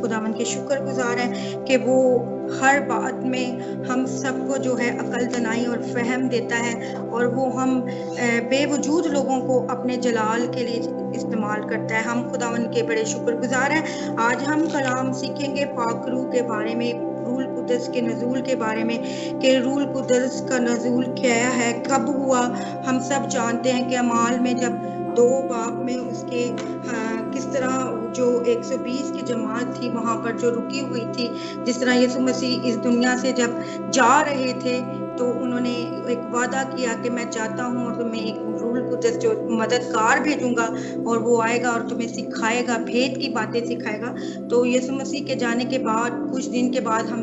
खुदावन के शुक्रगुजार हैं कि वो हर बात में हम सबको जो है अकल दनाई और फहम देता है, और वो हम बेवजूद लोगों को अपने जलाल के लिए इस्तेमाल करता है। हम खुदावन के बड़े शुक्रगुजार हैं। आज हम कलाम सीखेंगे पाक रूह के बारे में, रूल कुदस के नजूल के बारे में, कि रूल कुदस का नजूल क्या है, कब हुआ। हम सब जानते हैं कि अमाल में जब 2 बाब में उसके किस तरह जो 120 की जमात थी वहां पर जो रुकी हुई थी, जिस तरह यीशु मसीह इस दुनिया से जब जा रहे थे तो उन्होंने एक वादा किया कि मैं चाहता हूँ और तुम्हें एक रूल कुदस जो मददगार भेजूंगा और वो आएगा और तुम्हें सिखाएगा, भेद की बातें सिखाएगा। तो यीशु मसीह के जाने के बाद कुछ दिन के बाद हम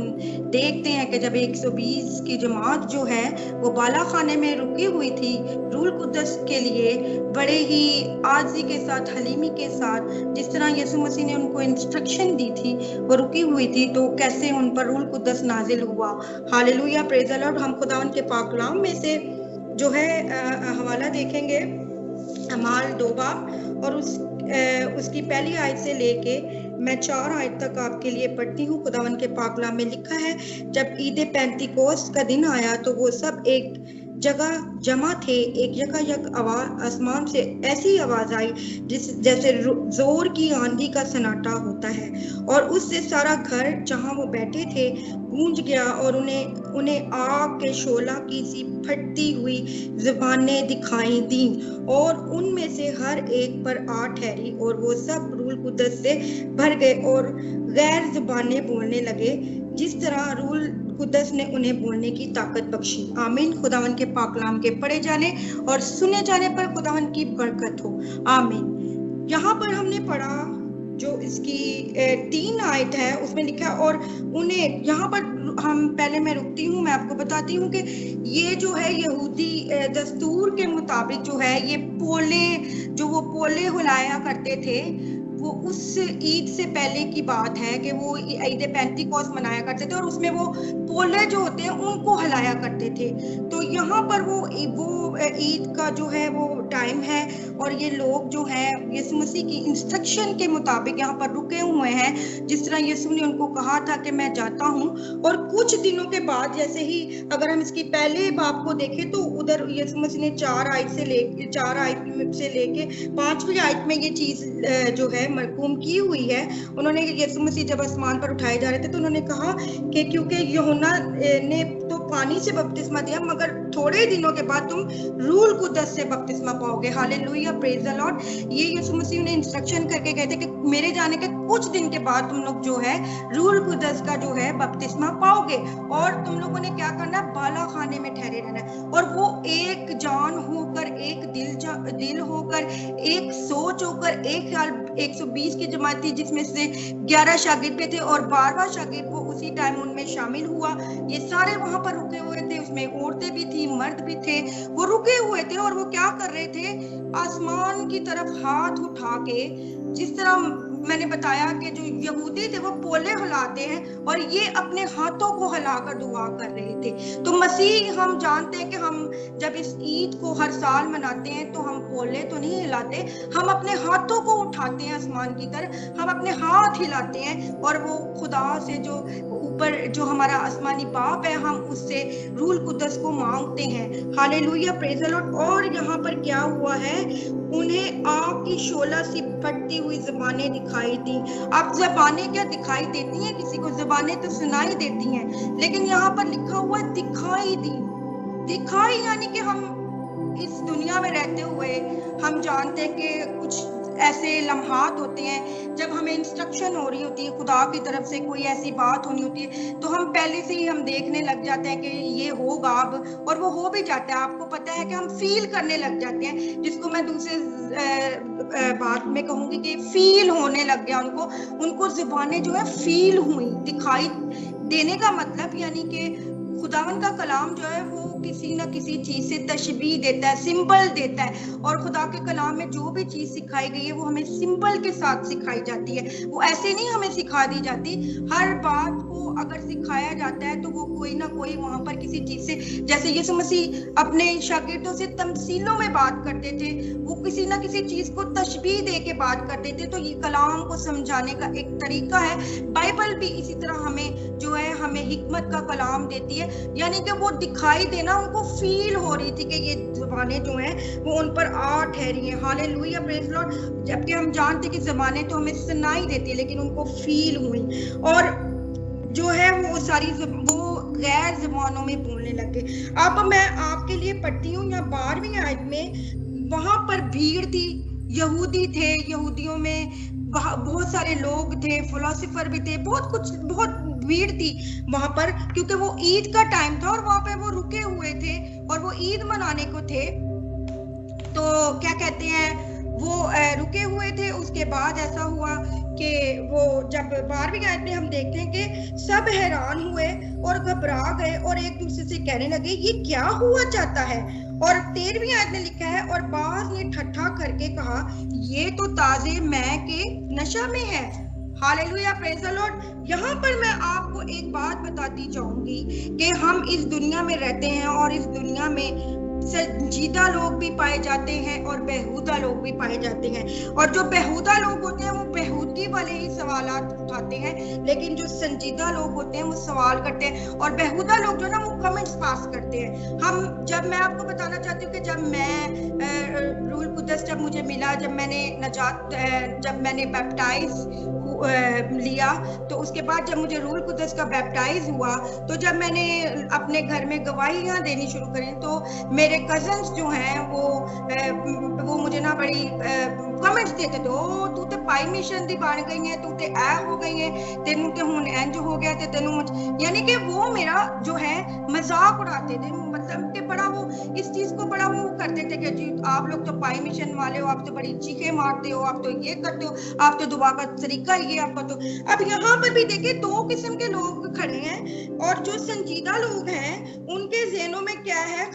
देखते हैं कि जब 120 की जमात जो है वो बाला खाने में रुकी हुई थी रूल कुदस के लिए, बड़े ही आजी के साथ, हलीमी के साथ, जिस तरह यीशु मसीह ने उनको इंस्ट्रक्शन दी थी वो रुकी हुई थी, तो कैसे उन पर रूल कुदस नाजिल हुआ। Hallelujah, praise the Lord. हम खुदावन के पाक कलाम में से जो है हवाला देखेंगे अमाल 2 बाब, और उसकी पहली आयत से लेके मैं 4 आयत तक आपके लिए पढ़ती हूँ। खुदावन के पाक कलाम में लिखा है, जब ईद पेंतिकोस्त का दिन आया तो वो सब एक जगह जमा थे। एक यकायक आवाज आसमान से ऐसी आवाज आई जैसे जोर की आंधी का सन्नाटा होता है, और उससे सारा घर जहां वो बैठे थे गूंज गया, और उन्हें आग के शोला की सी फटती हुई जुबानें दिखाई दी, और उनमें से हर एक पर आ ठहरी, और वो सब रूल कुदस से भर गए और गैर जुबानें बोलने लगे, जिस तरह रूल कुदस ने उन्हें बोलने की ताकत बख्शी। आमीन। खुदावन के पाक कलाम के पढ़े जाने और सुने जाने पर खुदावन की बरकत हो। आमीन। यहाँ पर हमने पढ़ा जो इसकी 3 आयत है उसमें लिखा, और उन्हें यहाँ पर हम पहले मैं रुकती हूँ, मैं आपको बताती हूँ कि ये जो है यहूदी दस्तूर के मुताबिक जो है ये वो पोले हुलाया करते थे, वो उस ईद से पहले की बात है कि वो ईद पेंतिकोस्त मनाया करते थे, और उसमें वो पोले जो होते हैं उनको हिलाया करते थे। तो यहाँ पर वो ईद का जो है वो टाइम है, और ये लोग जो है यीशु मसीह की इंस्ट्रक्शन के मुताबिक यहाँ पर रुके हुए हैं, जिस तरह यीशु ने उनको कहा था कि मैं जाता हूँ। और कुछ दिनों के बाद, जैसे ही अगर हम इसकी पहले बाब को देखें तो उधर यीशु मसीह ने 4 आयत से लेके 5वीं आयत में ये चीज जो है मरकूम की हुई है। उन्होंने यीशु मसीह जब आसमान पर उठाए जा रहे थे तो उन्होंने कहा कि क्योंकि यूहन्ना ने तो पानी से बपतिस्मा दिया, मगर थोड़े दिनों के बाद तुम रूल कुदस से बपतिस्मा पाओगे। Hallelujah, praise the Lord. ये यीशु मसीह ने इंस्ट्रक्शन करके कहते कि मेरे जाने के कुछ दिन के बाद तुम लोग जो है रूल कुदस का जो है बपतिस्मा पाओगे, और तुम लोगों ने क्या करना, बाला खाने में ठहरे रहना है, और वो एक जान होकर, एक दिल होकर, एक सोच होकर, एक ख्याल 120 की जमात थी जिसमें से 11 शागिर्द पे थे, और 12वां शागिर्द वो उसी टाइम उनमें शामिल हुआ। ये सारे वहां पर रुके हुए थे, उसमें औरतें भी थी, मर्द भी थे, वो रुके हुए थे, और वो क्या कर रहे थे, आसमान की तरफ हाथ उठा के, जिस तरह मैंने बताया कि जो यहूदी थे वो पोले हिलाते हैं, और ये अपने हाथों को हिलाकर दुआ कर रहे थे। तो मसीह, हम जानते हैं कि हम जब इस ईद को हर साल मनाते हैं तो हम पोले तो नहीं हिलाते, हम अपने हाथों को उठाते हैं आसमान की तरफ, हम अपने हाथ हिलाते हैं, और वो खुदा से जो ऊपर जो हमारा आसमानी बाप है, हम उससे रूल कुदस को मांगते हैं। Hallelujah, praise the Lord. और यहाँ पर क्या हुआ है, उन्हें आग की शोला सी फटती हुई ज़बानें दिखाई दी। अब ज़बानें क्या दिखाई देती हैं किसी को? ज़बानें तो सुनाई देती हैं, लेकिन यहाँ पर लिखा हुआ है दिखाई दी। दिखाई यानी कि हम इस दुनिया में रहते हुए हम जानते हैं कि कुछ ऐसे लम्हात होते हैं जब हमें इंस्ट्रक्शन हो रही होती है, खुदा की तरफ से कोई ऐसी बात होनी होती है, तो हम पहले से ही हम देखने लग जाते हैं कि ये होगा अब, और वो हो भी जाता है। आपको पता है कि हम फील करने लग जाते हैं, जिसको मैं दूसरे बात में कहूंगी कि फील होने लग गया उनको ज़ुबानें जो है फील हुई। दिखाई देने का मतलब यानी कि खुदावन का कलाम जो है वो किसी ना किसी चीज से तशबीह देता है, सिंबल देता है, और खुदा के कलाम में जो भी चीज सिखाई गई है वो हमें सिंबल के साथ सिखाई जाती है, वो ऐसे नहीं हमें सिखा दी जाती। हर बात को अगर सिखाया जाता है तो वो कोई ना कोई वहां पर किसी चीज से, जैसे यीशु मसीह अपने शागिर्दों से तमसीलों में बात करते थे, वो किसी ना किसी चीज को तशबीह दे के बात करते थे। तो ये कलाम को समझाने का एक तरीका है। बाइबल भी इसी तरह हमें जो है हमें हिकमत का कलाम देती है, यानी कि वो दिखाई देना, उनको फील हो रही थी कि ये ज़बानें जो हैं वो उन पर आ ठहरी हैं। Hallelujah, praise Lord. जबकि हम जानते कि ज़बानें तो हमें सुनाई देती है, लेकिन उनको फील हुई, और जो है वो सारी वो गैर ज़बानों में बोलने लगे। अब मैं आपके लिए पढ़ती हूँ यहाँ 12वीं आयत में। वहां पर भीड़ थी, यहूदी थे, यहूदियों में बहुत सारे लोग थे, फिलोसोफर भी थे, बहुत भीड़ थी वहां पर, क्योंकि वो ईद का टाइम था और वहां पे वो रुके हुए थे और वो ईद मनाने को थे। तो क्या कहते हैं, वो रुके हुए थे। उसके बाद ऐसा हुआ कि वो जब 12वीं आयत में हम देखते हैं कि सब हैरान हुए और घबरा गए और एक दूसरे से कहने लगे ये क्या हुआ जाता है। और 13वीं आयत में लिखा है, और बाज ने ठट्ठा करके कहा ये तो ताजे मै के नशा में है। Hallelujah, praise the Lord. यहाँ पर मैं आपको एक बात बताती जाऊंगी कि हम इस दुनिया में रहते हैं और इस दुनिया में संजीदा लोग भी पाए जाते हैं और बेहुदा लोग भी पाए जाते हैं। और जो बेहुदा लोग होते हैं वो बेहुदी वाले ही सवालात उठाते हैं, लेकिन जो संजीदा लोग होते हैं वो सवाल करते हैं, और बेहुदा लोग जो ना वो कमेंट्स पास करते हैं। मैं आपको बताना चाहती हूँ कि जब मैं रूल कुदस जब मुझे मिला, जब मैंने बैप्टाइज लिया, तो उसके बाद जब मुझे रूल कुदस का बैप्टाइज हुआ, तो जब मैंने अपने घर में गवाहियां देनी शुरू करी, तो मेरे कजन्स जो हैं वो मुझे ना बड़ी कमेंट्स देते थे, ओ तू तो पाई मिशन दी बन गई है, तू तो ऐ हो गई है, तेनू तो हुण इंज हो गया, ते तेनू, यानी कि वो मेरा जो है मजाक उड़ाते थे। मतलब कि बड़ा वो इस चीज को बड़ा वो करते थे कि जी आप लोग तो पाई मिशन वाले हो, आप तो बड़ी चीखें मारते हो, आप तो ये करते हो, आप तो दुआ का तरीका ये आपका। तो अब यहाँ पर भी देखिए दो किस्म के लोग खड़े हैं, और जो संजीदा लोग हैं उनके ज़हनों में क्या है,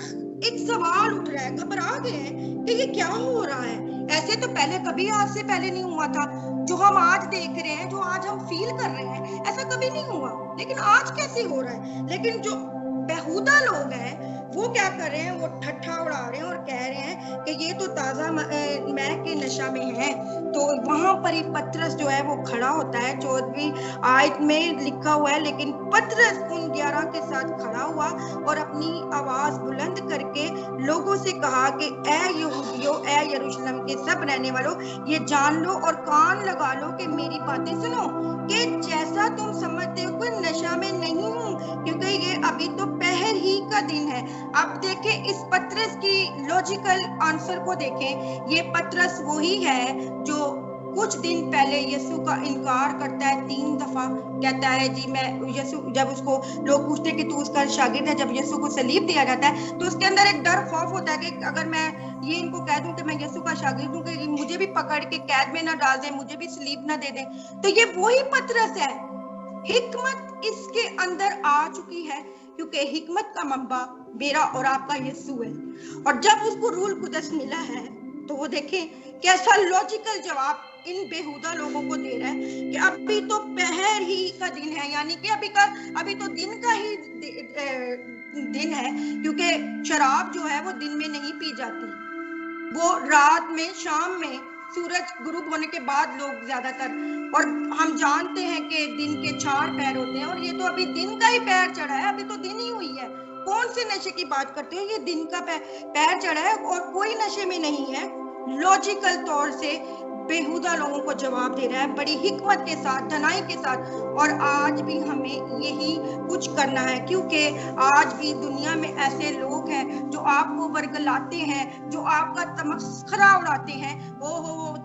एक सवाल उठ रहा है, घबरा गए हैं कि ये क्या हो रहा है। ऐसे तो पहले कभी, आज से पहले नहीं हुआ था। जो हम आज देख रहे हैं, जो आज हम फील कर रहे हैं, ऐसा कभी नहीं हुआ, लेकिन आज कैसे हो रहा है। लेकिन जो बेहुदा लोग हैं वो क्या कर रहे हैं, वो ठट्ठा उड़ा रहे हैं और कह रहे हैं कि ये तो ताजा मैं के नशा में है। तो वहां पर ही पतरस जो है वो खड़ा होता है, 14वीं आयत में लिखा हुआ है, लेकिन पतरस उन 11 के साथ खड़ा हुआ और अपनी आवाज बुलंद करके लोगों से कहा कि ऐ यहूदियों, ऐ यरूशलेम के सब रहने वालों, ये जान लो और कान लगा लो कि मेरी बातें सुनो, कि जैसा तुम समझते हो कोई नशा में नहीं हूँ, क्योंकि ये अभी तो पहर ही का दिन है। अब देखें इस पतरस की लॉजिकल आंसर को देखें। ये पतरस वही है जो कुछ दिन पहले यीशु का इनकार करता है 3 दफा, कहता है जी मैं यीशु, जब उसको लोग पूछते हैं कि तू उसका शागिर्द है, जब यीशु को सलीब दिया जाता है तो उसके अंदर एक डर खौफ होता है कि अगर मैं ये इनको कह दूं कि मैं यीशु का शागिर्द हूं, कि मुझे भी पकड़ के कैद में ना डाल दें, मुझे भी सलीब ना दे दें। तो ये वही पतरस है। हिकमत इसके अंदर आ चुकी है, क्योंकि हिकमत का मंबा मेरा और आपका यीशु है। और जब उसको रूल कुदस मिला है तो वो देखें कैसा लॉजिकल जवाब इन बेहुदा लोगों को दे रहा है कि अभी तो पहर ही का दिन है, यानी कि अभी तो दिन का ही दिन है, क्योंकि शराब जो है वो दिन में नहीं पी जाती, वो रात में, शाम में, सूरज गुरूब होने के बाद लोग ज्यादातर। और हम जानते हैं कि दिन के 4 पैर होते हैं, और ये तो अभी दिन का ही पैर चढ़ा है, अभी तो दिन ही हुई है। कौन से नशे की बात करते हो, ये दिन का पैर चढ़ा है और कोई नशे में नहीं है। लॉजिकल तौर से बेहुदा लोगों को जवाब दे रहा है, बड़ी हिकमत के साथ, धनाई के साथ। और आज भी हमें यही कुछ करना है, क्योंकि आज भी दुनिया में ऐसे लोग हैं जो आपको वर्गलाते हैं, जो आपका तमस्खरा उड़ाते हैं। ओहो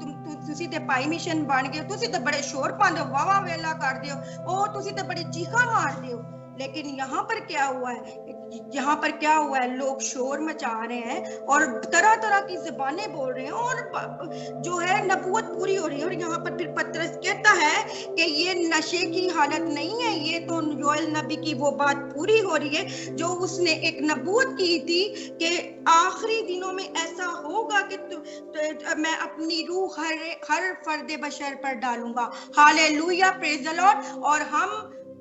तुसी ते पाई मिशन बन गए, तुसी ते बड़े शोर पांदे हो, वाह वाह वेला कर दियो, ओ तुसी ते बड़ी चीखा मार दियो। लेकिन यहाँ पर क्या हुआ है, लोग शोर मचा रहे हैं और तरह तरह की ज़बानें बोल रहे हैं और जो है नबूवत पूरी हो रही है। और यहाँ पर फिर पतरस कहता है कि ये नशे की हालत नहीं है, ये तो योएल नबी की वो बात पूरी हो रही है जो उसने एक नबूवत की थी कि आखिरी दिनों में ऐसा होगा कि मैं अपनी रूह हर फर्द बशर पर डालूंगा। Hallelujah, praise the Lord. और हम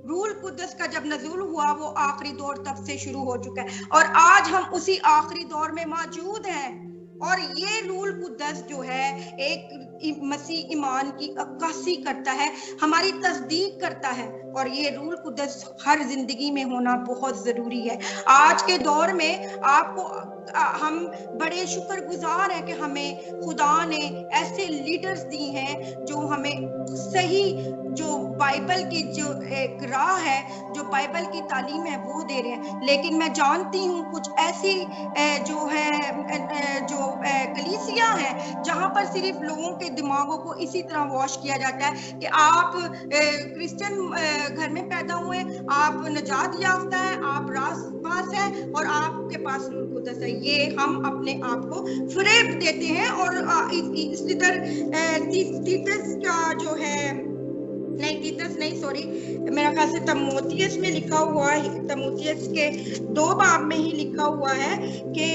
रूल कुदस का जब नज़ूल हुआ वो आखिरी दौर तब से शुरू हो चुका है और आज हम उसी आखिरी दौर में मौजूद हैं। और ये रूल कुदस जो है एक मसीह ईमान की अक्कासी करता है, हमारी तस्दीक करता है और ये रूल कुदस हर जिंदगी में होना बहुत जरूरी है। आज के दौर में हम बड़े शुक्रगुजार हैं कि हमें खुदा ने ऐसे लीडर्स दी हैं जो हमें सही, जो बाइबल की जो एक राह है, जो बाइबल की तालीम है वो दे रहे हैं। लेकिन मैं जानती हूँ कुछ ऐसी जो है जो कलीसिया है जहाँ पर सिर्फ लोगों के दिमागों को इसी तरह वॉश किया जाता है कि आप क्रिश्चियन घर में पैदा हुए, आप नजात याफ्ता है, आप रासबाज है और आपके पास रूल कुदस है। ये हम अपने आप को फरेब देते हैं। और इसी तरह तीतस का जो है मेरा ख्याल से तमोथियस में लिखा हुआ है, तमोथियस के 2 बाब में ही लिखा हुआ है कि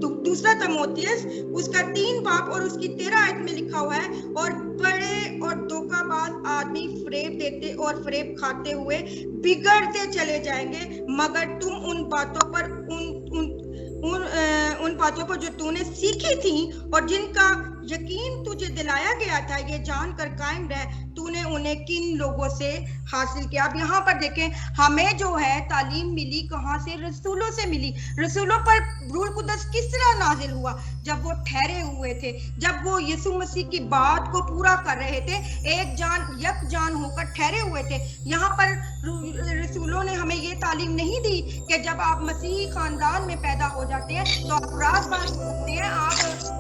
दूसरा तमोथियस उसका 3 बाब और उसकी 13 आयत में लिखा हुआ है, और बड़े और धोखाबाज आदमी फरेब देते और फरेब खाते हुए बिगड़ते चले जाएंगे, मगर तुम उन बातों पर जो तूने सीखी थी और जिनका यकीन तुझे दिलाया गया था, ये जानकर कायम रह तूने उन्हें किन लोगों से हासिल किया। अब यहाँ पर देखें, हमें जो है तालीम मिली कहाँ से? रसूलों से मिली। रसूलों पर रूल कुदस किस तरह नाजिल हुआ? जब वो ठहरे हुए थे, जब वो यीशु मसीह की बात को पूरा कर रहे थे, एक जान होकर ठहरे हुए थे। यहाँ पर रसूलों ने हमें ये तालीम नहीं दी कि जब आप मसीही खानदान में पैदा हो जाते हैं तो आप राज़बाज़ होते हैं,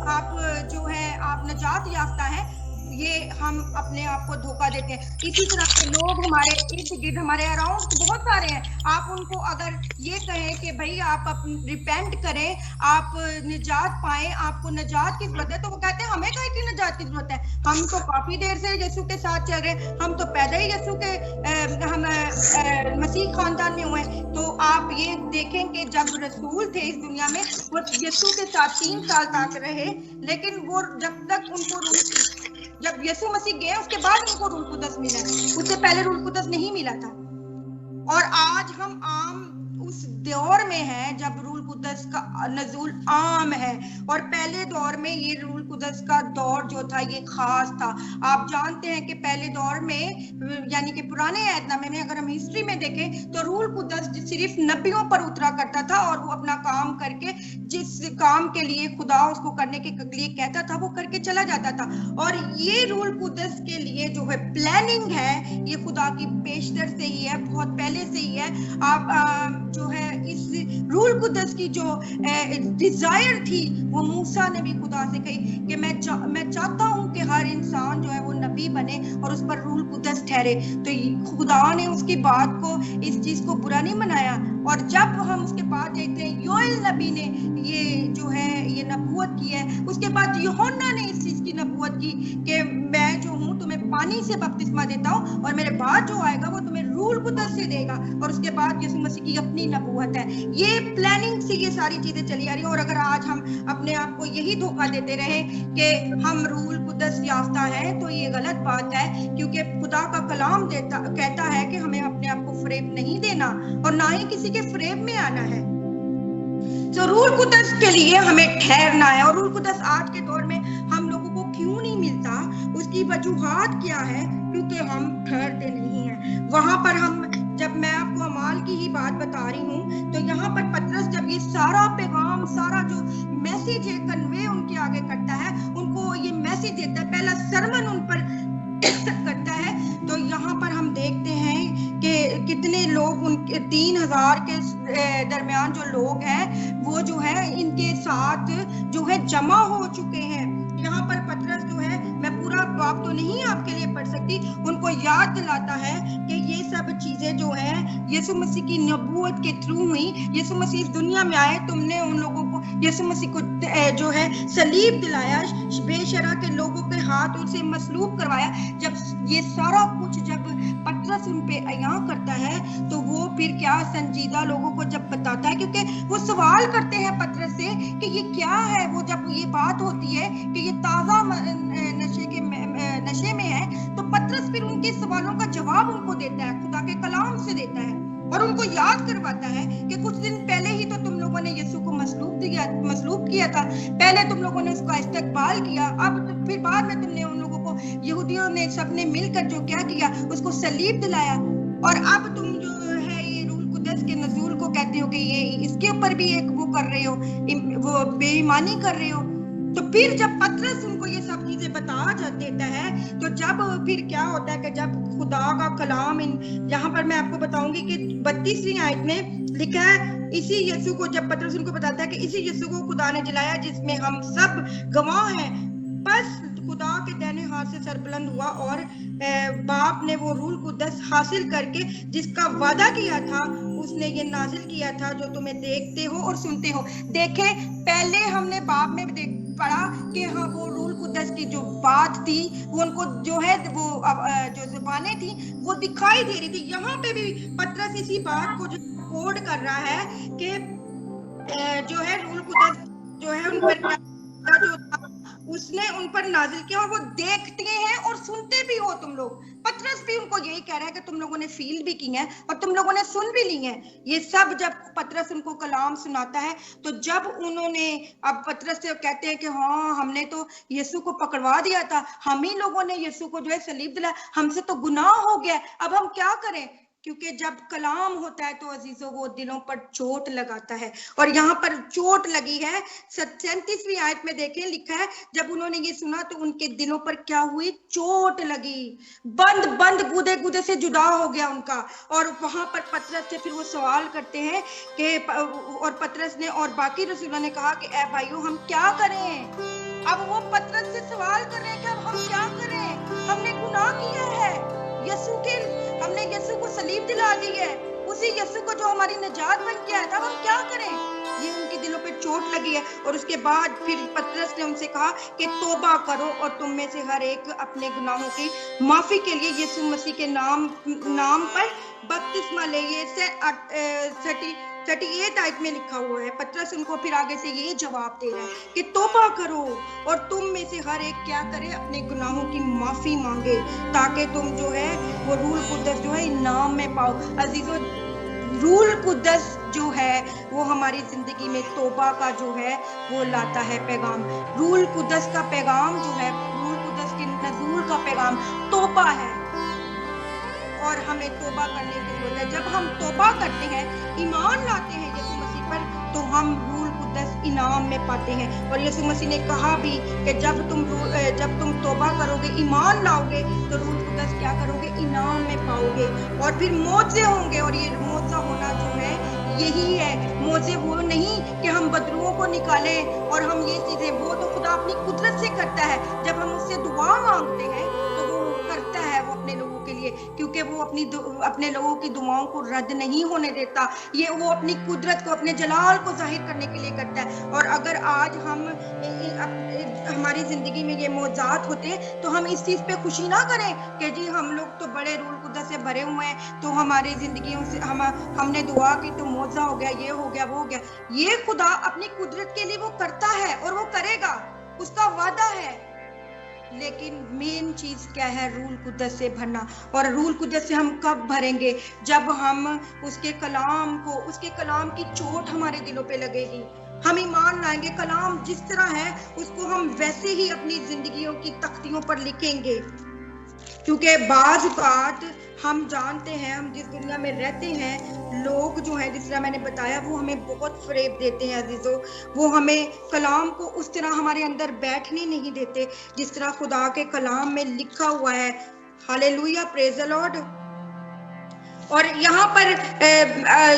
आप जो है आप नजात याफ्ता हैं। ये हम अपने आप को धोखा देते हैं। इसी तरह के लोग हमारे इर्द गिर्द, हमारे अराउंड बहुत सारे हैं। आप उनको अगर ये कहें कि भाई आप रिपेंट करें, आप निजात पाएं, आपको निजात की जरूरत है, तो वो कहते हैं हमें काहे की निजात की जरूरत है, हम तो काफी देर से यीशु के साथ चल रहे हैं, हम तो पैदा ही यीशु के हम मसीह खानदान में हुए हैं। तो आप ये देखें कि जब रसूल थे इस दुनिया में, वो यीशु के साथ 3 साल तक रहे, लेकिन वो जब तक उनको जब यीशु मसीह गए उसके बाद उनको रूल कुदस मिला, उससे पहले रूल कुदस नहीं मिला था। और आज हम आम उस दौर में हैं जब रूल कुदस का नज़ूल आम है, और पहले दौर में ये रूल कुदस का दौर जो था ये खास था। आप जानते हैं कि पहले दौर में, यानी कि पुराने अहदनामे में अगर हम हिस्ट्री में देखें तो रूल कुदस सिर्फ नबियों पर उतरा करता था और वो अपना काम करके, जिस काम के लिए खुदा उसको करने के लिए कहता था वो करके चला जाता था। और ये रूल कुदस के लिए जो है प्लानिंग है, ये खुदा की पेशतर से ही है, बहुत पहले से ही है। आप जो है इस रूल कुदस की जो डिजायर थी वो मूसा ने भी खुदा से कही कि मैं चाहता हूं कि हर इंसान जो है वो नबी बने और उस पर रूल कुदस ठहरे। तो खुदा ने उसकी बात को, इस चीज को बुरा नहीं मनाया। और जब हम उसके बाद देखते हैं योएल नबी ने ये जो है ये नबूवत की है, उसके बाद यूहन्ना ने इस चीज की नबूवत की कि मैं जो हूँ तुम्हें पानी से बपतिस्मा देता हूँ और मेरे बाद जो आएगा वो तुम्हें रूल कुदस से देगा। और उसके बाद यीशु मसीह की अपनी नबूवत है। ये प्लानिंग से ये सारी चीजें चली आ रही है। और अगर आज हम अपने आप को यही धोखा देते रहे कि हम रूल कुदस याफ्ता है, तो ये गलत बात है, क्योंकि खुदा का कलाम कहता है कि हमें अपने आप को फरेब नहीं देना और ना ही किसी के फरेब में आना है। तो रूल कुदस के लिए हमें ठहरना है। और रूल कुदस आज के दौर में हम लोगों को क्यों नहीं मिलता, उसकी वजूहात क्या है? क्योंकि हम ठहरते नहीं हैं वहां पर। हम जब मैं आपको अमाल की ही बात बता रही हूँ, तो यहाँ पर पतरस जब ये सारा पैगाम, सारा जो मैसेज है कन्वे उनके आगे करता है, उनको ये मैसेज देता है, पहला सरमन उन पर करता है। तो यहाँ पर हम देखते हैं कि कितने लोग, उनके 3000 के दरमियान जो लोग हैं वो जो है इनके साथ जो है जमा हो चुके हैं। यहाँ पर पतरस जो है, मैं पूरा बाब तो नहीं आपके लिए पढ़ सकती, उनको याद दिलाता है कि ये सब चीजें जो है यीशु मसीह की नबूवत के थ्रू हुई। यीशु मसीह इस दुनिया में आए, तुमने उन लोगों को, यीशु मसीह को जो है सलीब दिलाया, बेशरा के लोगों के हाथ से मसलूब करवाया। जब ये सारा कुछ जब पतरस उन पे अयां करता है तो वो फिर क्या संजीदा लोगों को जब बताता है, क्योंकि वो सवाल करते हैं पतरस से कि ये क्या है। वो जब ये बात होती है कि ये ताजा नशे में है, तो पतरस फिर उनके सवालों का जवाब उनको देता है, खुदा के कलाम से देता है और उनको याद करवाता है कि कुछ दिन पहले ही तो तुम लोगों ने यीशु को मसलूब किया था, पहले तुम लोगों ने उसका इस्तकबाल किया, अब तो फिर बाद में तुमने उन लोगों को, यहूदियों ने सबने मिलकर जो क्या किया, उसको सलीब दिलाया, और अब तुम जो है ये रूह कुद्दस के नज़ूल को कहते हो कि ये इसके ऊपर भी एक वो कर रहे हो, वो बेईमानी कर रहे हो। तो फिर जब पतरस उनको ये सब चीजें बता देता है, तो जब फिर क्या होता है कि जब खुदा का कलाम यहाँ पर मैं आपको बताऊंगी कि 32वीं आयत में लिखा है, इसी यीशु को, जब पतरस उनको बताता है कि इसी यीशु को खुदा ने जलाया जिसमें हम सब गवाह हैं। बस खुदा के दाहिने हाथ से सरबुलंद हुआ और बाप ने वो रूह कुद्दस हासिल करके जिसका वादा किया था, उसने ये नाजिल किया था जो तुम्हें देखते हो और सुनते हो। देखें, पहले हमने बाप में पढ़ा कि हाँ वो रूह कुद्दस की जो बात थी, वो उनको जो है वो जो जुबानें थी वो दिखाई दे रही थी। यहाँ पे भी पतरस इसी बात को जो कोड कर रहा है कि जो है रूह कुद्दस जो है उन पर जो उसने उन पर नाजिल किया, और वो देखते हैं और सुनते भी हो तुम लोग। पतरस भी उनको यही कह रहा है कि तुम लोगों ने फील भी की है और तुम लोगों ने सुन भी ली है। ये सब जब पतरस उनको कलाम सुनाता है, तो जब उन्होंने, अब पतरस से कहते हैं कि हाँ हमने तो यीशु को पकड़वा दिया था, हम ही लोगों ने यीशु को जो है सलीब दिलाया, हमसे तो गुनाह हो गया, अब हम क्या करें। क्योंकि जब कलाम होता है तो अजीजों वो दिलों पर चोट लगाता है, और यहाँ पर चोट लगी है। 37वीं आयत में देखें, लिखा है जब उन्होंने ये सुना तो उनके दिलों पर क्या हुई, चोट लगी, बंद गुदे गुदे से जुदा हो गया उनका। और वहां पर पतरस से फिर वो सवाल करते हैं कि, और पतरस ने और बाकी रसूलों ने कहा कि ऐ भाइयों हम क्या करें। अब वो पतरस से सवाल कर रहे हैं कि अब हम क्या करें, हमने गुनाह किया है, हमने यीशु को सलीब दिला दी है, उसी यीशु को जो हमारी निजात बन के आया था, हम क्या करें। ये उनके दिलों पे चोट लगी है। और उसके बाद फिर पतरस ने उनसे कहा कि तौबा करो और तुम में से हर एक अपने गुनाहों की माफी के लिए यीशु मसीह के नाम पर बपतिस्मा ले। ये 38 आयत में लिखा हुआ है। पतरस उनको फिर आगे से ये जवाब दे रहा है कि तौबा करो और तुम में से हर एक क्या करे, अपने गुनाहों की माफी मांगे, ताकि तुम जो है वो रूह कुद्दस जो है इनाम में पाओ। अजीजों, रूह कुद्दस जो है वो हमारी जिंदगी में तौबा का जो है वो लाता है पैगाम। रूह कुद्दस का पैगाम जो है, रूह कुद्दस के नज़ूल का पैगाम तौबा है, और हमें तौबा करने की जरूरत है। जब हम तौबा करते हैं, ईमान लाते हैं यीशु मसीह पर, तो हम रूह कुद्दस इनाम में पाते हैं। और यीशु मसीह ने कहा भी कि जब तुम तौबा करोगे, ईमान लाओगे, तो रूह कुद्दस क्या करोगे, इनाम में पाओगे, और फिर मौजे होंगे। और ये मौजा होना जो है यही है। मौजे वो नहीं कि हम बदरुओं को निकालें और हम ये चीजें, वो तो खुदा अपनी कुदरत से करता है। जब हम उससे दुआ मांगते हैं तो वो करता है वो अपने लोगों के लिए, क्योंकि वो अपने लोगों की दुआओं को रद्द नहीं होने देता। ये वो अपनी कुदरत को, अपने जलाल को जाहिर करने के लिए करता है। और अगर आज हमारी जिंदगी में ये मौजात होते तो हम इस चीज पे खुशी ना करें कि जी हम लोग तो बड़े रूह कुद्दस से भरे हुए हैं, तो हमारी जिंदगियों से हमने दुआ की तो मौजा हो गया, ये हो गया, वो हो गया। ये खुदा अपनी कुदरत के लिए वो करता है और वो करेगा, उसका वादा है। लेकिन मेन चीज क्या है, रूह कुद्दस से भरना। और रूह कुद्दस से हम कब भरेंगे, जब हम उसके कलाम की चोट हमारे दिलों पे लगेगी, हम ईमान लाएंगे, कलाम जिस तरह है उसको हम वैसे ही अपनी जिंदगियों की तख्तियों पर लिखेंगे। क्योंकि बाज़ औक़ात हम जानते हैं, हम जिस दुनिया में रहते हैं, लोग जो है जिस तरह मैंने बताया वो हमें बहुत फरेब देते हैं अजीजों। वो हमें कलाम को उस तरह हमारे अंदर बैठने नहीं देते जिस तरह खुदा के कलाम में लिखा हुआ है। Hallelujah, praise the Lord. और यहाँ पर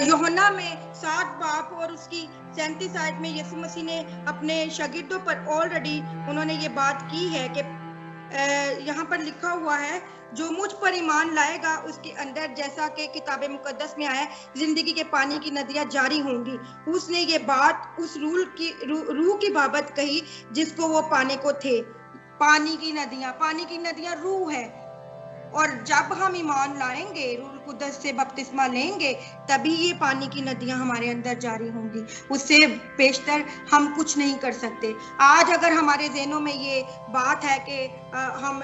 यूहन्ना में 7 बाब और उसकी 37 आयत में यीशु मसीह ने अपने शागिर्दों पर ऑलरेडी उन्होंने ये बात की है कि यहाँ पर लिखा हुआ है, जो मुझ पर ईमान लाएगा उसके अंदर, जैसा कि किताब मुकद्दस में आया है, जिंदगी के पानी की नदियां जारी होंगी। उसने ये बात उस रूह की बाबत कही जिसको वो पाने को थे। पानी की नदियां रूह है, और जब हम ईमान लाएंगे, रूह कुद्दस से बपतिस्मा लेंगे, तभी ये पानी की नदियां हमारे अंदर जारी होंगी। उससे बेशतर हम कुछ नहीं कर सकते। आज अगर हमारे ज़हनों में ये बात है कि हम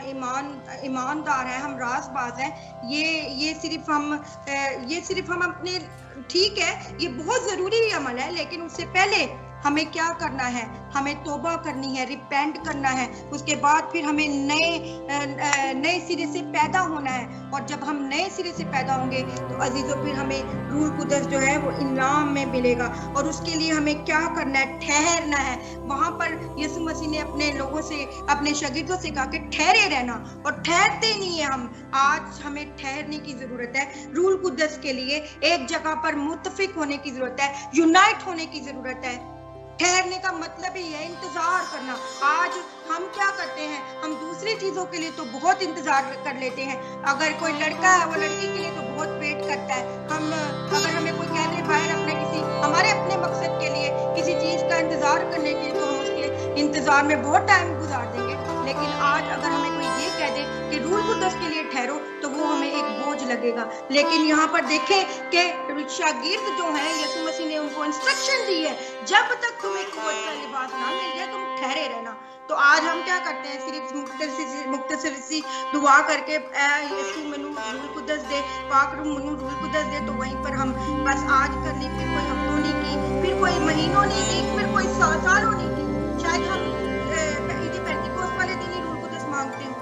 ईमानदार हैं, हम राज़बाज़ हैं, ये सिर्फ हम अपने, ठीक है, ये बहुत ज़रूरी अमल है, लेकिन उससे पहले हमें क्या करना है? हमें तौबा करनी है, रिपेंट करना है। उसके बाद फिर हमें नए सिरे से पैदा होना है, और जब हम नए सिरे से पैदा होंगे तो अजीजों फिर हमें रूह कुद्दस जो है वो इनाम में मिलेगा। और उसके लिए हमें क्या करना है? ठहरना है। वहां पर यीशु मसीह ने अपने लोगों से, अपने शागिर्दों से कहा कि ठहरे रहना, और ठहरते नहीं है हम। आज हमें ठहरने की जरूरत है। रूह कुद्दस के लिए एक जगह पर मुत्तफिक होने की जरूरत है, यूनाइट होने की जरूरत है। ठहरने का मतलब ही है इंतजार करना। आज हम क्या करते हैं? हम दूसरी चीजों के लिए तो बहुत इंतजार कर लेते हैं। अगर कोई लड़का है, वो लड़की के लिए तो बहुत वेट करता है। अगर हमें कोई कह दे बाहर हमारे अपने मकसद के लिए किसी चीज का इंतजार करने के लिए, तो हम उसके इंतजार में बहुत टाइम गुजार देंगे। लेकिन आज अगर हमें कोई ये कह दे कि रूह कुद्दस के लिए ठहरो, तो वो हमें एक बोझ लगेगा। लेकिन यहाँ पर देखें कि शागिर्द जो है, यीशु मसीह ने उनको इंस्ट्रक्शन दी है, जब तक तुम्हें कुव्वत का लिबास ना मिल जाए तुम ठहरे रहना। तो आज हम क्या करते हैं? सिर्फ मुख्तसर सी दुआ करके, यीशु मैनू रूह कुद्दस दे, पाक रूह मैनू रूह कुद्दस दे, तो वहीं पर हम बस आज कर ली, फिर कोई हफ्तों नहीं की, फिर कोई महीनों नहीं की, फिर कोई सालों नहीं की। शायद हम पेंटिकोस्ट वाले दिन ही रूह कुद्दस मांगते हैं।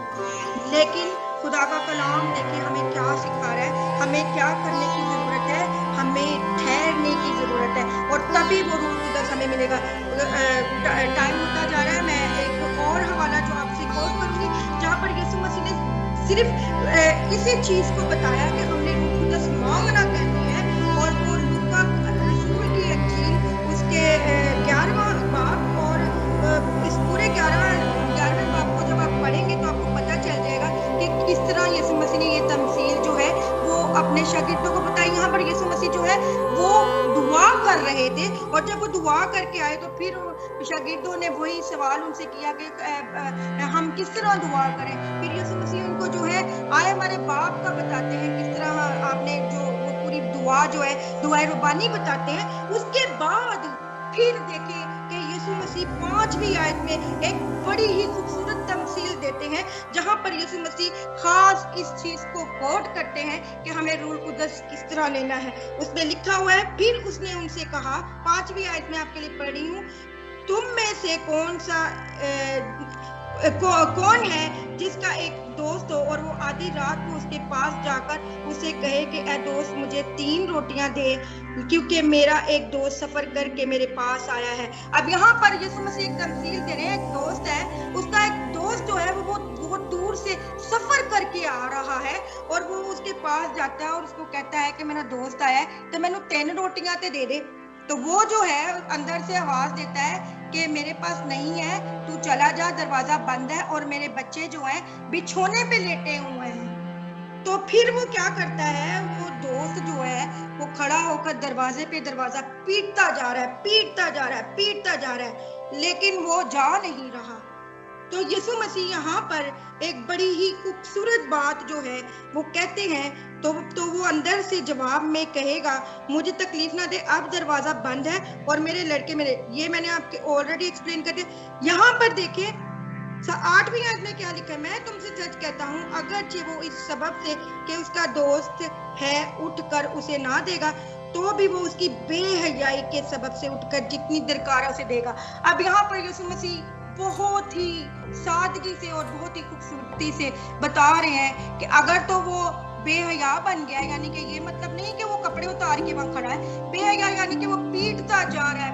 लेकिन खुदा का कलाम देखिए हमें क्या सिखा रहा है, हमें क्या करने की जरूरत है? हमें ठहरने की जरूरत है, और तभी वो रूह कुद्दस हमें मिलेगा। टाइम होता जा रहा है। मैं एक और हवाला जो आपसे कोट करूंगी, जहाँ पर यीशु मसीह ने सिर्फ इसी चीज को बताया कि हमने रूह कुद्दस मांगना कहती है। और वो लूका रसूल की इंजील उसके 11वां बाब, और इस पूरे 11वें बाब को जब आप पढ़ेंगे तो आपको पता चल जाएगा कि किस तरह यीशु मसीह ने ये तमसील जो है वो अपने शागिर्दों को बताई। यहाँ पर यीशु मसीह जो है वो दुआ कर रहे थे, और जब वो दुआ करके आए तो फिर शागिर्दों ने वही सवाल उनसे किया कि हम किस तरह दुआ करें। फिर यीशु मसीह उनको जो है आए हमारे बाप का बताते हैं, किस तरह आपने जो वो पूरी दुआ जो है दुआए रुबानी बताते हैं। उसके बाद फिर देखिए कि यीशु मसीह 5वीं आयत में एक बड़ी ही खूबसूरत तमसील देते हैं, जहां पर यीशु मसीह खास इस चीज को कोट करते हैं कि हमें रूह कुद्दस किस तरह लेना है। उसमें लिखा हुआ है, फिर उसने उनसे कहा, 5वीं आयत में आपके लिए पढ़ी हूँ, तुम में से कौन है जिसका एक दोस्त हो और वो आधी रात को उसके पास जाकर उसे कहे कि ए दोस्त मुझे 3 रोटियां दे, क्योंकि मेरा एक दोस्त सफर करके मेरे पास आया है। अब यहाँ पर यीशु मसीह एक तमसील दे रहे हैं। एक दोस्त है, उसका एक दोस्त जो है वो बहुत दूर से सफर करके आ रहा है, और वो उसके पास जाता है और उसको कहता है कि मेरा दोस्त आया है, तो मैंने 3 रोटियां ते दे दे। तो वो जो है अंदर से आवाज देता है कि मेरे पास नहीं है, तू चला जा, दरवाजा बंद है और मेरे बच्चे जो हैं बिछोने पे लेटे हुए हैं। तो फिर वो क्या करता है, वो दोस्त जो है वो खड़ा होकर दरवाजे पे दरवाजा पीटता जा रहा है, लेकिन वो जा नहीं रहा। तो यीशु मसीह यहाँ पर एक बड़ी ही खूबसूरत बात जो है वो कहते हैं, तो वो अंदर से जवाब में कहेगा, मुझे तकलीफ ना दे, अब दरवाजा बंद है और मेरे लड़के ये मैंने आपके ऑलरेडी एक्सप्लेन कर दिया। यहाँ पर देखिए 8वीं आयत में क्या लिखा है, मैं तुमसे सच कहता हूँ अगरचे वो इस सबब से कि उसका दोस्त है उठकर उसे ना देगा, तो भी वो उसकी बेहयाई के सबब से उठकर जितनी दरकार है उसे देगा। अब यहाँ पर यीशु मसीह बहुत ही सादगी से और बहुत ही खूबसूरती से बता रहे हैं कि अगर तो वो बेहया बन गया, यानी कि ये मतलब नहीं कि वो कपड़े उतार के वहां खड़ा है। बेहया यानी कि वो पीटता जा रहा है।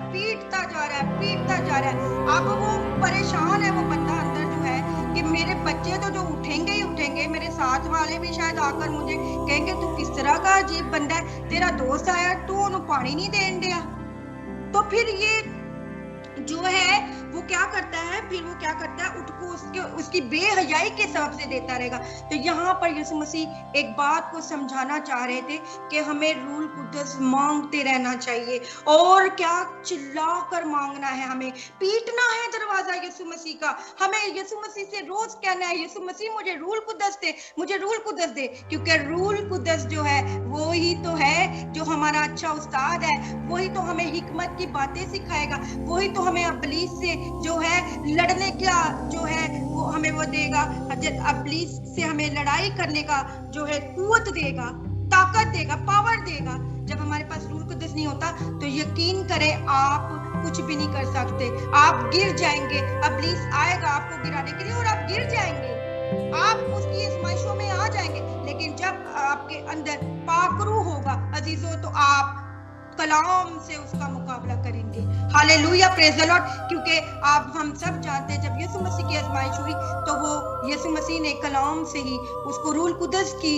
अब वो परेशान है, वो बंदा अंदर जो है कि मेरे बच्चे तो जो उठेंगे ही उठेंगे, मेरे साथ वाले भी शायद आकर मुझे कहेंगे तू किस तरह का अजीब बंदा है, तेरा दोस्त आया तू उन्हें पानी नहीं देन दिया। तो फिर ये जो है वो क्या करता है, फिर वो क्या करता है, उसको उसकी बेहयाई के सबब से देता रहेगा। तो यहाँ पर यीशु मसीह एक बात को समझाना चाह रहे थे कि हमें रूल कुदस मांगते रहना चाहिए। और क्या चिल्ला कर मांगना है, हमें पीटना है दरवाजा यीशु मसीह का। हमें यीशु मसीह से रोज कहना है, यीशु मसीह मुझे रूल कुदस दे, मुझे रूल कुदस दे। क्योंकि रूल कुदस जो है वो ही तो है जो हमारा अच्छा उस्ताद है, वही तो हमें हिकमत की बातें सिखाएगा, वही तो हमें अबलीस से जो है लड़ने का जो है वो हमें वो देगा, अबलीस से हमें लड़ाई करने का जो है कुव्वत देगा, ताकत देगा, पावर देगा। जब हमारे पास रूल कुदस नहीं होता तो यकीन करें आप कुछ भी नहीं कर सकते, आप गिर जाएंगे। अबलीस आएगा आपको गिराने के लिए और आप गिर जाएंगे, आप उसकी आजमाइशों में आ जाएंगे। लेकिन जब आपके अंदर पाक रूह होगा अजीजों, तो आप कलाम से उसका मुकाबला करेंगे। Hallelujah, praise the Lord. क्योंकि आप हम सब जानते हैं जब यीशु मसीह की आजमाइश हुई तो वो यीशु मसीह ने कलाम से ही उसको रूल कुदस की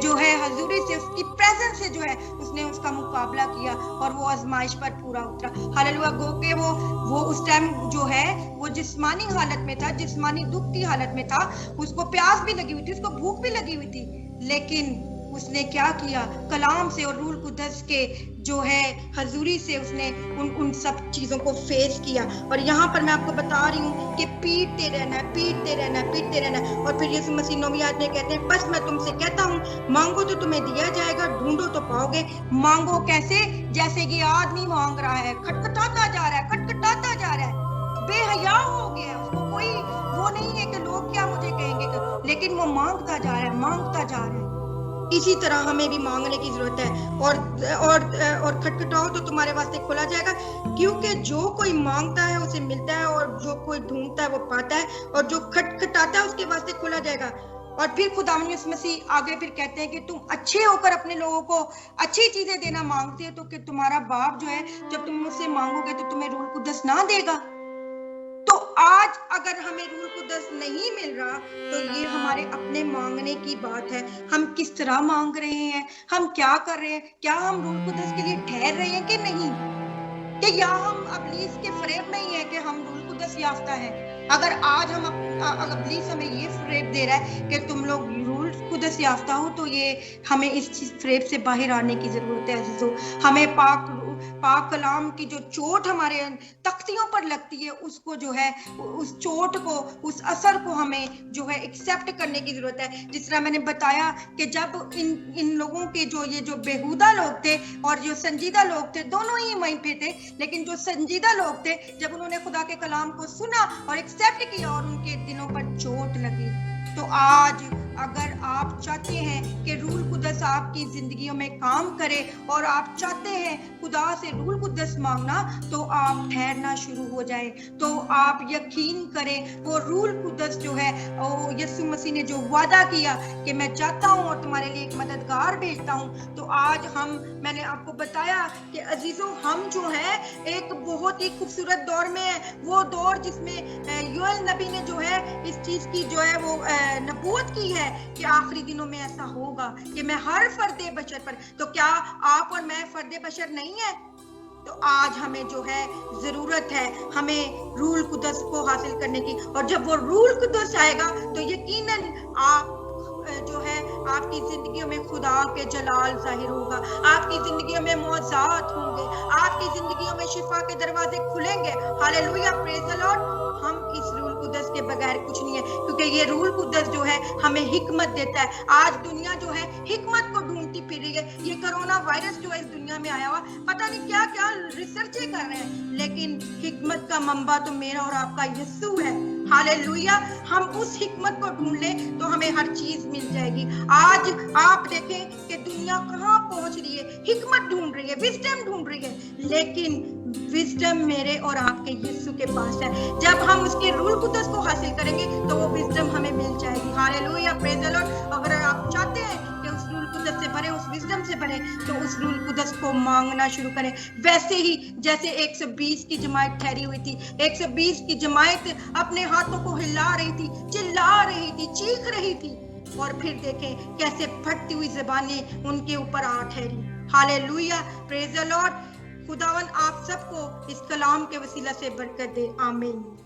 जो है हजूरी से, उसकी प्रेजेंस से जो है उसने उसका मुकाबला किया और वो आजमाइश पर पूरा उतरा। हालेलुया। गो के वो उस टाइम जो है वो जिस्मानी हालत में था, जिस्मानी दुख की हालत में था, उसको प्यास भी लगी हुई थी, उसको भूख भी लगी हुई थी, लेकिन उसने क्या किया, कलाम से और रूल कुदस के जो है हजूरी से उसने उन सब चीजों को फेस किया। और यहाँ पर मैं आपको बता रही हूँ कि पीटते रहना है, पीटते रहना है, पीटते रहना है। और फिर यीशु मसीह 9वीं आयत में कहते हैं, बस मैं तुमसे कहता हूँ, मांगो तो तुम्हें दिया जाएगा, ढूंढो तो पाओगे। मांगो कैसे? जैसे कि आदमी मांग रहा है, खटखटाता जा रहा है, खटखटाता जा रहा है, बेहया हो गया है, उसको कोई वो नहीं है कि लोग क्या मुझे कहेंगे, लेकिन वो मांगता जा रहा है, मांगता जा रहा है। इसी तरह हमें भी मांगने की जरूरत है। और खटखटाओ तो तुम्हारे वास्ते खोला जाएगा, क्योंकि जो कोई मांगता है उसे मिलता है, और जो कोई ढूंढता है वो पाता है, और जो खटखटाता है उसके वास्ते खोला जाएगा। और फिर खुदावंद यीशु मसीह आगे फिर कहते हैं कि तुम अच्छे होकर अपने लोगों को अच्छी चीजें देना मांगते हो, तो कि तुम्हारा बाप जो है जब तुम मुझसे मांगोगे तो तुम्हें रूल कुदस ना देगा। तो आज अगर हमें रूल कुदस नहीं मिल रहा तो ये हमारे अपने मांगने की बात है। हम किस तरह मांग रहे हैं, हम क्या कर रहे हैं, क्या हम रूल कुदस के लिए ठहर रहे हैं कि नहीं, कि या हम अबलीस के फरेब में ही है कि हम रूल कुदस याफ्ता है। अगर आज हम अबलीस हमें ये फरेब दे रहा है कि तुम लोग रूल कुदस याफ्ता हो, तो ये हमें इस फरेब से बाहर आने की जरूरत है अजीजों। हमें पाक कलाम की जो चोट हमारे तख्तियों पर लगती है, उसको जो है उस चोट को, उस असर को हमें जो है एक्सेप्ट करने की जरूरत है। जिस तरह मैंने बताया कि जब इन लोगों के जो बेहुदा लोग थे और जो संजीदा लोग थे, दोनों ही वहीं पे थे, लेकिन जो संजीदा लोग थे जब उन्होंने खुदा के कलाम को सुना और एक्सेप्ट किया और उनके दिलों पर चोट लगी, तो आज अगर आप चाहते हैं कि रूल कुदस आपकी जिंदगियों में काम करे और आप चाहते हैं खुदा से रूल कुदस मांगना, तो आप ठहरना शुरू हो जाए। तो आप यकीन करें वो रूल कुदस जो है, यीशु मसीह ने जो वादा किया कि मैं चाहता हूं और तुम्हारे लिए एक मददगार भेजता हूं, तो आज मैंने आपको बताया कि अजीजों, हम जो है एक बहुत ही खूबसूरत दौर में है, वो दौर जिसमें योएल नबी ने जो है इस चीज की जो है वो नबूवत की है कि आखिरी दिनों में ऐसा होगा कि मैं हर फर्दे बशर पर, तो क्या आप और मैं फर्दे बशर नहीं है? तो आज हमें जो है जरूरत है हमें रूल कुदस को हासिल करने की। और जब वो रूल कुदस आएगा तो यकीनन आप जो है आपकी जिंदगियों में खुदा के जलाल जाहिर होगा, आपकी जिंदगियों में मौजात होंगे, आपकी जिंदगियों में शिफा के दरवाजे खुलेंगे। Hallelujah, praise the Lord. हम इस रूल कुदस के बगैर कुछ नहीं है, क्योंकि ये रूल कुदस जो है हमें हिकमत देता है। आज दुनिया जो है हिकमत को ढूंढती फिर रही है। ये कोरोना वायरस जो है इस दुनिया में आया हुआ, पता नहीं क्या क्या रिसर्चें कर रहे हैं, लेकिन हिकमत का मंबा तो मेरा और आपका यीशु है। हालेलुया। हम उस हिकमत को ढूंढ ले तो हमें हर चीज मिल जाएगी। आज आप देखें कि दुनिया कहाँ पहुंच रही है, हिकमत ढूंढ रही है, विजडम ढूंढ रही है, लेकिन विजडम मेरे और आपके यीशु के पास है। जब हम उसके रूल कुदस को हासिल करेंगे तो वो विजडम हमें मिल जाएगी। Hallelujah, praise the Lord. अगर आप चाहते हैं कि उस रूल कुदस से भरे, उस विजडम से भरे, तो उस रूल कुदस को मांगना शुरू करें। वैसे ही जैसे 120 की जमात ठहरी हुई थी, 120 की जमात अपने हाथों को हिला रही थी, चिल्ला रही थी, चीख रही थी, और फिर देखें कैसे फटती हुई ज़बानें उनके ऊपर आ ठहरी। Hallelujah, praise the Lord. खुदावन आप सबको इस कलाम के वसीला से बरकत दे। आमीन।